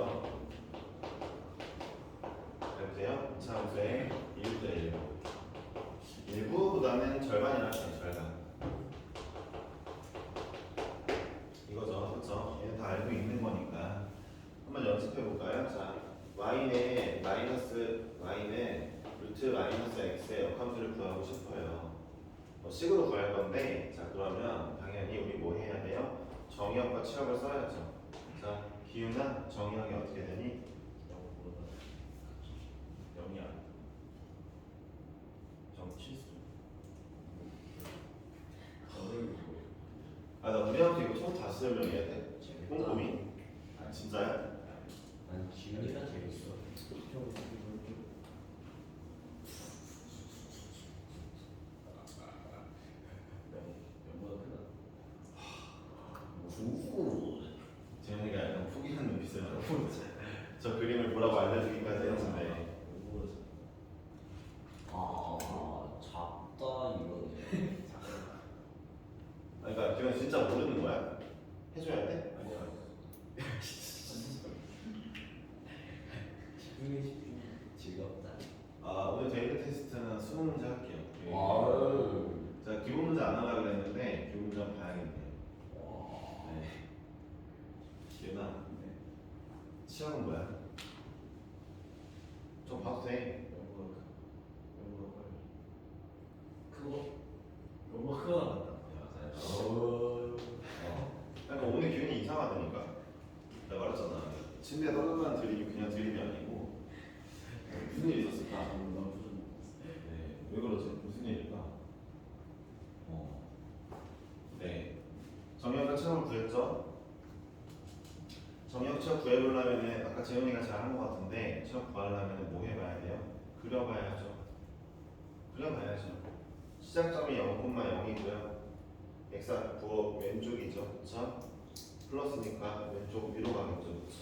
해보세요. 2차 함수의 1대 1. 일부보다는 절반이라 할게요. 절반. 이거죠. 그렇죠? 얘는 다 알고 있는 거니까. 루트 마이너스 x의 역함수를 구하고 싶어요. 뭐 식으로 구할 건데, 자 그러면 당연히 우리 뭐 해야 돼요? 정의역과 치역을 써야죠. 자 기우나 정의역이 어떻게 되니? 0이 아니야. 정치수. 나 우리한테 이거 처음 다시 설명해야 돼? 꼼꼼히? 아 진짜야? 난 기운이가 재밌어. 명보다 크다. 구. 재현이가 약간 포기한 눈빛을 하고 저 그림을 보라고 알려주기까지 했는데 작다 이거네. 그러니까 기현이 진짜 모르는 거야? 해줘야 돼? 아니야. 집중해. 즐겁다. 오늘 데이트 테스트는 수능 문제 할게요. 와우. 자 기본 문제 안 하려고 그랬는데 기본 문제 한번 봐야겠네요. 와. 네. 기현아 시험은 뭐야? 좀 봐도 돼. 명보다 크고. 명보다 크다 같다. 그러니까 오늘 기운이 이상하다니까. 내가 말했잖아. 침대에 떨어지는 드립이 그냥 드립이 아니고 무슨 일이 있었을까? 네, 왜 그러지? 무슨 일일까? 네, 정의역과 체험을 구했죠? 정의역 체험 구해보려면 아까 재현이가 잘한 것 같은데 체험 구하려면 뭐 해봐야 돼요? 그려봐야죠. 그려봐야죠. 시작점이 0,0이고요. x좌표 왼쪽이죠, 그렇죠? 플러스니까 왼쪽 위로 가겠죠, 그렇죠?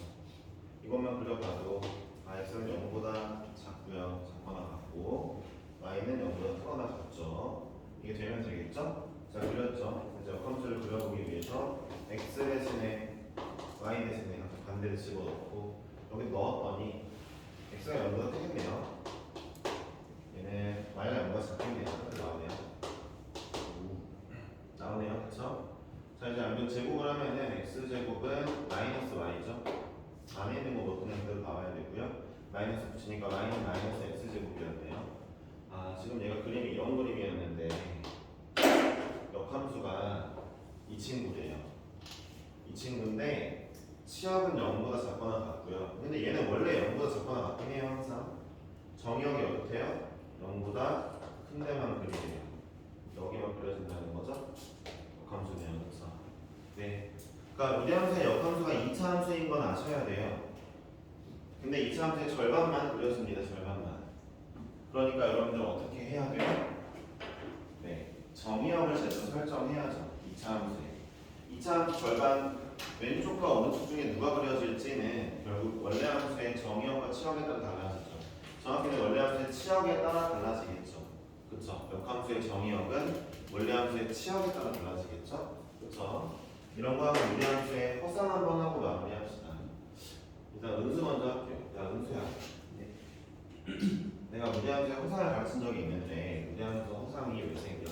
이것만 그려봐도 x는 0보다 작고요, 작거나 같고 y는 0보다 크거나 같죠. 이게 되면 되겠죠? 자, 그렸죠? 이제 역함수를 그려보기 위해서 x 대신에 y 대신에 반대를 집어넣고 여기 넣었더니 x가 0보다 크겠네요. 얘는 y가 0보다 작겠네요. 이렇게 나오네요. 나오네요, 그렇죠? 자, 이제 안변 제곱을 하면은 x제곱은 마이너스 y죠. 안에 있는 거 뭐 그냥 그대로 나와야 되고요. 마이너스 붙이니까 y는 마이너스 x제곱이었네요. 지금 얘가 그림이 이런 그림이었는데 역함수가 이 친구래요. 이 친구인데 치역은 0보다 작거나 같고요. 근데 얘는 원래 0보다 작거나 같긴 해요, 항상. 정의역이 어떻대요? 0보다 큰 데만 그리래요. 여기만 그려진다는 거죠? 역함수네요, 그렇죠? 네. 그러니까 우리함수의 역함수가 2차 함수인 건 아셔야 돼요. 근데 2차 함수의 절반만 그려줍니다, 절반만. 그러니까 여러분들 어떻게 해야 돼요? 네. 정의역을 제대로 설정해야죠. 2차 함수에. 2차 함수 절반 왼쪽과 오른쪽 중에 누가 그려질지는 결국 원래 함수의 정의역과 치역에 따라 달라지죠. 정확히는 원래 함수의 치역에 따라 달라지겠죠. 그쵸? 역함수의 정의역은 원래 함수의 치역에 따라 달라지겠죠? 그쵸? 이런 거 하고 무리함수의 허상 한번 하고 마무리합시다. 일단 은수 먼저 할게요. 야, 은수야. 내가 무리함수의 허상을 가르친 적이 있는데 무리함수 허상이 왜 생겨?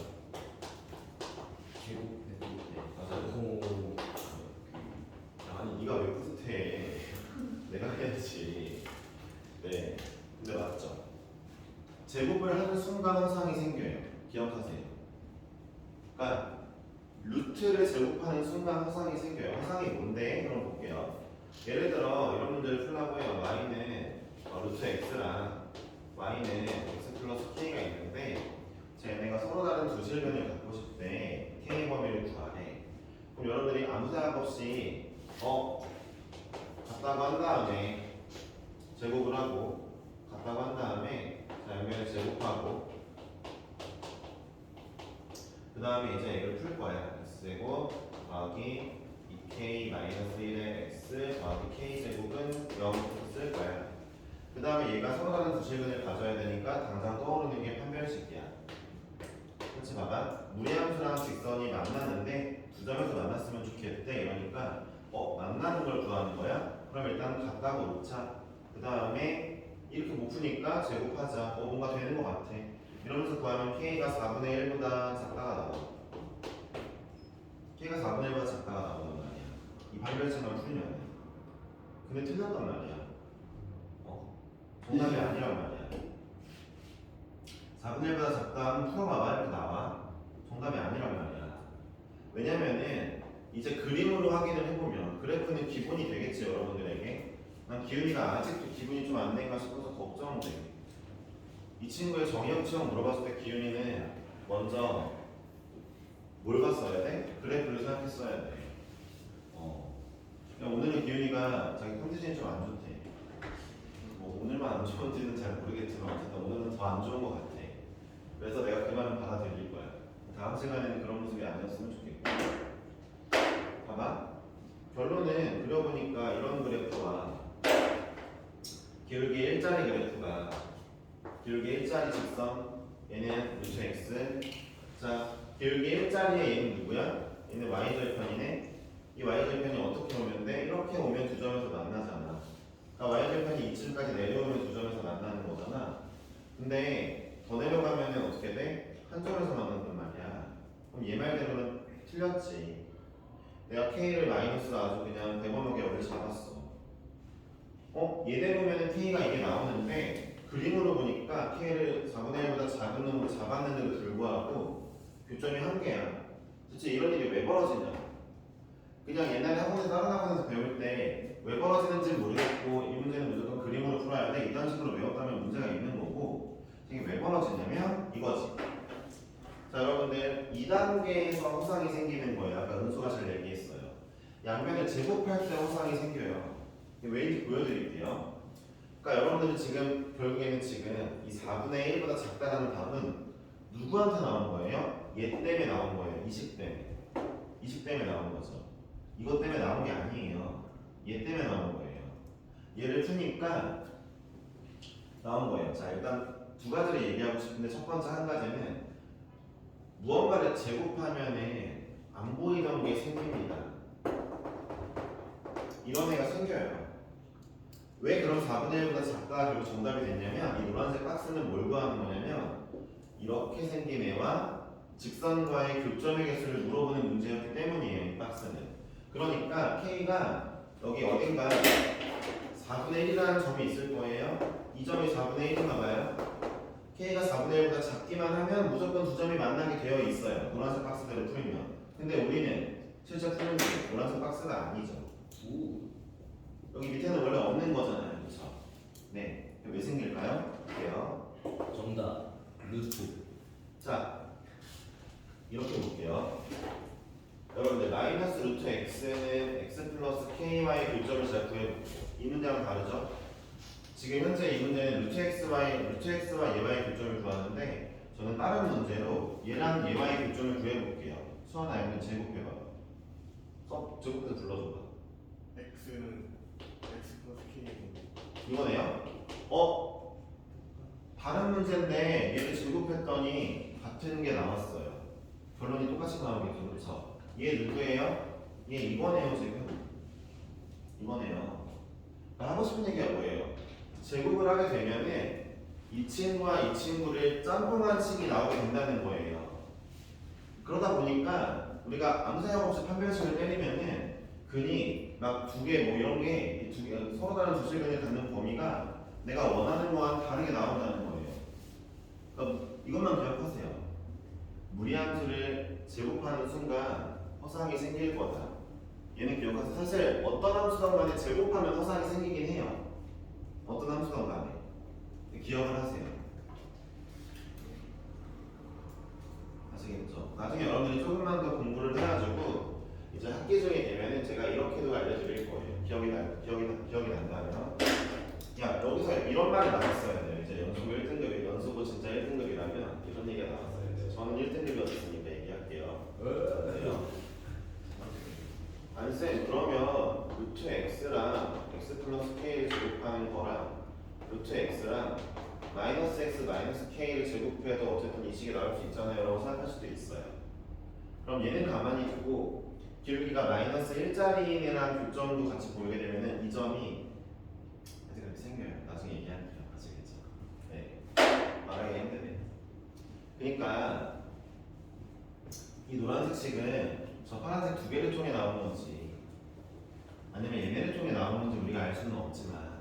아니, 네가 왜 뿌듯해? 내가 해야지. 네. 근데 맞죠? 제곱을 하는 순간 허상이 생겨요. 기억하세요. 그러니까 루트를 제곱하는 순간 허상이 생겨요. 허상이 뭔데? 그럼 볼게요. 예를 들어 이런 문제를 풀라고 해요. y는 루트 x랑 y는 x 플러스 k가 있는데 쟤네가 서로 다른 두 실근을 갖고 싶대. k 범위를 구하래. 그럼 여러분들이 아무 생각 없이 같다고 한 다음에 제곱을 하고 같다고 한 다음에 자 여기를 제곱하고 그 다음에 이제 이걸 풀 거야. x제곱 더하기 2k 마이너스 1의 x 더하기 k제곱은 0을 쓸 거야. 그 다음에 얘가 서로 다른 두 실근을 가져야 되니까 당장 떠오르는 게 판별식이야. 그렇지, 봐봐. 무리함수랑 직선이 만났는데 두 점에서 만났으면 좋겠대. 이러니까 만나는 걸 구하는 거야. 그럼 일단 같다고 놓자. 그 다음에 이렇게 못 푸니까 제곱하자. 뭔가 되는 것 같아. 이러면서 구하면 k가 4분의 1보다 작다가 나와. k가 4분의 1보다 작다가 나오는 말이야. 이 반별식만 풀면. 근데 틀렸단 말이야. 정답이 아니란 말이야. 4분의 1보다 작다 하면 풀어봐봐 이렇게 나와. 정답이 아니란 말이야. 왜냐면은 이제 그림으로 확인을 해보면 그래프는 기본이 되겠지 여러분들에게. 난 기훈이가 아직도 기분이 좀 안 된가 싶어서 걱정돼. 이 친구의 정의역 시험 물어봤을 때 기훈이는 먼저 뭘 봤어야 돼? 그래프를 생각했어야 돼. 그냥 오늘은 기훈이가 자기 컨디션이 좀 안 좋대. 뭐 오늘만 안 좋은지는 잘 모르겠지만 어쨌든 오늘은 더 안 좋은 것 같아. 그래서 내가 그 말은 받아들일 거야. 다음 시간에는 그런 모습이 아니었으면 좋겠고. 봐봐. 결론은 그려보니까 이런 그래프와 기울기 일자리 그래프가 기울기 일자리 직선 얘는 루트 x. 자 기울기 일자리의 얘는 누구야? 얘는 y절편이네. 이 y절편이 어떻게 오면 돼? 이렇게 오면 두 점에서 만나잖아. 그러니까 y절편이 이쯤까지 내려오면 두 점에서 만나는 거잖아. 근데 더 내려가면 어떻게 돼? 한 점에서 만난단 말이야. 그럼 얘 말대로는 틀렸지. 내가 k를 마이너스로 아주 그냥 대번호게 여기를 잡았어. 얘대로면 k가 이게 나오는데 그림으로 보니까 k를 4분의 1보다 작은 놈으로 잡았는데도 불구하고 교점이 한 개야. 도대체 이런 일이 왜 벌어지냐? 그냥 옛날에 학원에서 다른 학원에서 배울 때 왜 벌어지는지 모르겠고 이 문제는 무조건 그림으로 풀어야 돼 이런 식으로 외웠다면 문제가 있는 거고 이게 왜 벌어지냐면 이거지. 자 여러분들 2단계에서 허상이 생기는 거예요. 아까 은수가 잘 얘기했어요. 양변을 제곱할 때 허상이 생겨요. 이게 왜인지 보여드릴게요. 그러니까 여러분들은 지금 결국에는 지금 이 4분의 1보다 작다라는 답은 누구한테 나온 거예요? 얘 때문에 나온 거예요. 20 때문에. 20 때문에 나온 거죠. 이것 때문에 나온 게 아니에요. 얘 때문에 나온 거예요. 얘를 푸니까 나온 거예요. 자 일단 두 가지를 얘기하고 싶은데 첫 번째 한 가지는 무언가를 제곱하면은 안 보이던 게 생깁니다. 이런 애가 생겨요. 왜 그럼 4분의 1보다 작다 결국 정답이 됐냐면 이 노란색 박스는 뭘 구하는 거냐면 이렇게 생긴 애와 직선과의 교점의 개수를 물어보는 문제였기 때문이에요. 이 박스는. 그러니까 K가 여기 어딘가 4분의 1이라는 점이 있을 거예요. 이 점이 4분의 1인가 봐요. K가 4분의 1보다 작기만 하면 무조건 두 점이 만나게 되어 있어요. 노란색 박스대로 풀면. 근데 우리는 실제 푸는 게 노란색 박스가 아니죠. 여기 밑에는 원래 없는 거잖아요. 그렇죠? 네. 왜 생길까요? 볼게요. 정답 루트. 자, 이렇게 볼게요. 여러분들 마이너스 루트 x는 x 플러스 ky의 교점을 제가 구해볼게요. 이 문제랑 다르죠? 지금 현재 이 문제는 루트 x와 얘와의 교점을 구하는데 저는 다른 문제로 얘랑 얘와의 교점을 구해볼게요. 수아나 얘는 제곱해봐. 제곱해서 불러줘봐. x는 x 플러스 k 이거네요. 다른 문제인데 얘를 제곱했더니 같은 게 나왔어요. 결론이 똑같이 나오겠죠, 그렇죠? 얘 누구예요? 얘 이거네요, 지금. 이거네요. 하고 싶은 얘기가 뭐예요? 제곱을 하게 되면은 이 친구와 이 친구를 짬뽕한 식이 나오게 된다는 거예요. 그러다 보니까 우리가 아무 생각 없이 판별식을 때리면은 근이 막 두 개 뭐 이런 게 두 개 서로 다른 두 실근을 갖는 범위가 내가 원하는 거와 다르게 나온다는 거예요. 그러니까 이것만 기억하세요. 무리함수를 제곱하는 순간 허상이 생길 거다. 얘는 기억하세요. 사실 어떤 함수든 간에 제곱하면 허상이 생기긴 해요. 어떤 함수든 간에. 기억을 하세요. 아시겠죠? 나중에 여러분들이 조금만 더 공부를 해가지고 이제 학기 중에 되면은 제가 이렇게도 알려드릴 거예요. 기억이 난다면. 야, 여기서 이런 말이 나왔어야 돼요. 이제 연수고 1등급이, 연수고 진짜 1등급이라면 이런 얘기가 나왔어야 돼요. 저는 1등급이었으니까 얘기할게요. 그래요. 아니 쌤, 그러면 루트 x랑 x 플러스 k를 제곱하는 거랑 루트 x랑 마이너스 x 마이너스 k를 제곱해도 어쨌든 이 식이 나올 수 있잖아요 라고 생각할 수도 있어요. 그럼 얘는 가만히 두고 기울기가 마이너스 1짜리인 애랑 교점도 같이 보이게 되면은 이 점이 아직 그렇게 생겨요. 나중에 얘기할게요. 아시겠죠? 네. 말하기 힘드네. 그러니까 이 노란색 식은 저 파란색 두 개를 통해 나오는 건지 아니면 얘네를 통해 나오는 건지 우리가 알 수는 없지만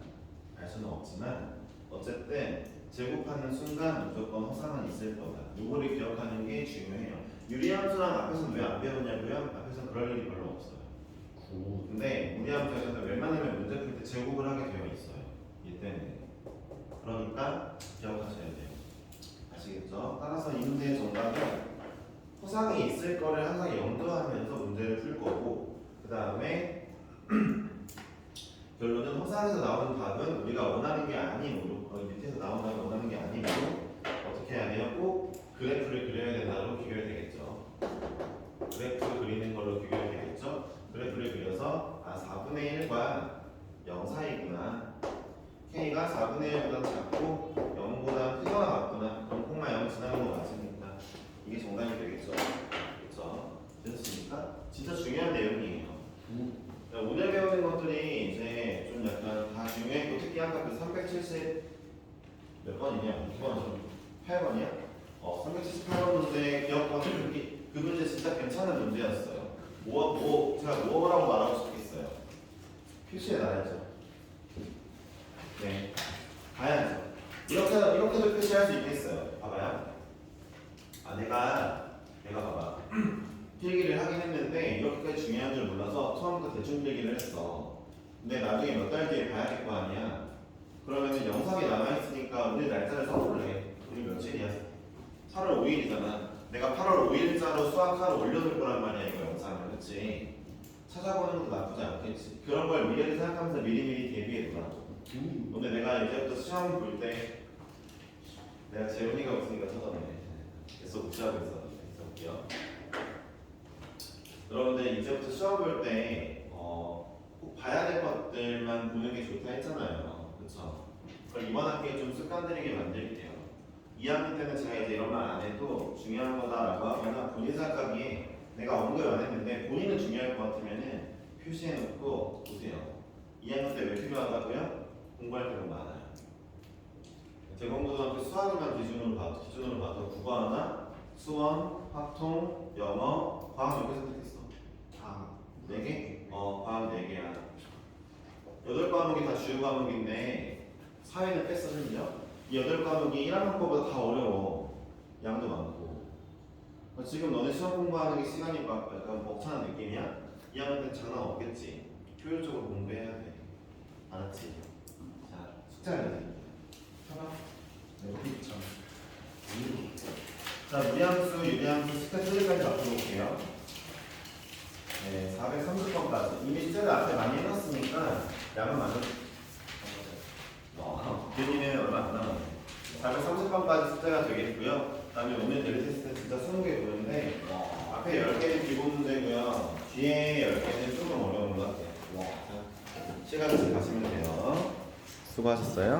어쨌든 제곱하는 순간 무조건 허상은 있을 거다. 이거를 기억하는 게 중요해요. 유리함수랑 앞에서는 왜 안 배웠냐고요? 앞에서는 그럴 일이 별로 없어요. 근데 무리함수에서는 웬만하면 문제 풀 때 제곱을 하게 되어 있어요. 이 때문에. 그러니까 기억하셔야 돼요. 아시겠죠? 따라서 이 문제의 정답은 허상이 있을 거를 항상 염두하면서 문제를 풀 거고, 그 다음에 결론은 허상에서 나오는 답은 우리가 원하는 게 아니므로, 밑에서 나오는 답이 원하는 게 아니므로 어떻게 해야 돼요? 꼭 그래프를 그려야 된다로 귀결되겠죠. 그래프 그리는 걸로 귀결되겠죠. 그래프를 그려서 4분의 1과 0 사이구나. K가 4분의 1보다 작고 0보다 크거나 같구나. 그럼 콤마 0 지나는 거 맞으니까 이게 정답이 되겠죠. 그렇죠? 됐습니까? 진짜 중요한 내용이에요. 오늘 배우는 것들이 이제 좀 약간 다 중요했고, 특히 아까 그 370 몇 번이냐? 2번이죠? 8번이야? 378번 문제 기억하면 그 문제 진짜 괜찮은 문제였어요. 제가 뭐라고 말하고 싶겠어요? 표시해 놔야죠. 네, 봐야죠. 이렇게도 표시할 수 있겠어요. 봐봐요. 내가 봐봐. 필기를 하긴 했는데 이렇게까지 중요한 줄 몰라서 처음부터 대충 필기를 했어. 근데 나중에 몇 달 뒤에 봐야 될 거 아니야. 그러면은 영상이 남아있으니까 오늘 날짜를 써볼래. 우리 며칠이야? 8월 5일이잖아. 내가 8월 5일자로 수학하러 올려놓을 거란 말이야, 이거 영상을. 그치? 찾아보는 것도 나쁘지 않겠지. 그런 걸 미래를 생각하면서 미리미리 대비해두라고. 근데 내가 이제부터 시험 볼 때 내가 재훈이가 없으니까 찾아보네. 계속 무시하고 있었는데. 볼게요. 여러분들 이제부터 시험 볼 때 꼭 봐야 될 것들만 보는 게 좋다 했잖아요. 그쵸? 그럼 이번 학기에 좀 습관들이게 만들게요. 2학년 때는 제가 이제 이런 말 안 해도 중요한 거다라고 하거나 본인 생각하기에 내가 언급을 안 했는데 본인은 중요할 것 같으면은 표시해놓고 보세요. 2학년 때 왜 필요하다고요? 공부할 때가 많아요. 대공고등학교 수학만 기준으로 봐도 국어 하나, 수원, 화통, 영어, 과학 몇 개 선택했어? 4개? 과학 4개야. 8과목이 다 주요 과목인데 사회는 뺐어, 심지어? 이 8과목이 1학년 거보다 다 어려워. 양도 많고. 지금 너네 시험 공부하는 게 시간이 막 약간 벅찬 느낌이야? 2학년 때는 장난 없겠지? 효율적으로 공부해야 돼. 알았지? 자, 숙제 알려드릴게요. 해봐. 자, 무리함수, 유리함수, 스텝 3까지 바꿔볼게요. 네, 430번까지. 이미 숙제를 앞에 많이 해놨으니까 양은 많이 교님은 얼마 안 남았네. 430번까지 숙제가 되겠고요. 그 다음에 오늘 데리 테스트 진짜 20개 보는데 앞에 10개는 기본 문제고요. 뒤에 10개는 조금 어려운 것 같아요. 시간 없이 가시면 돼요. 수고하셨어요.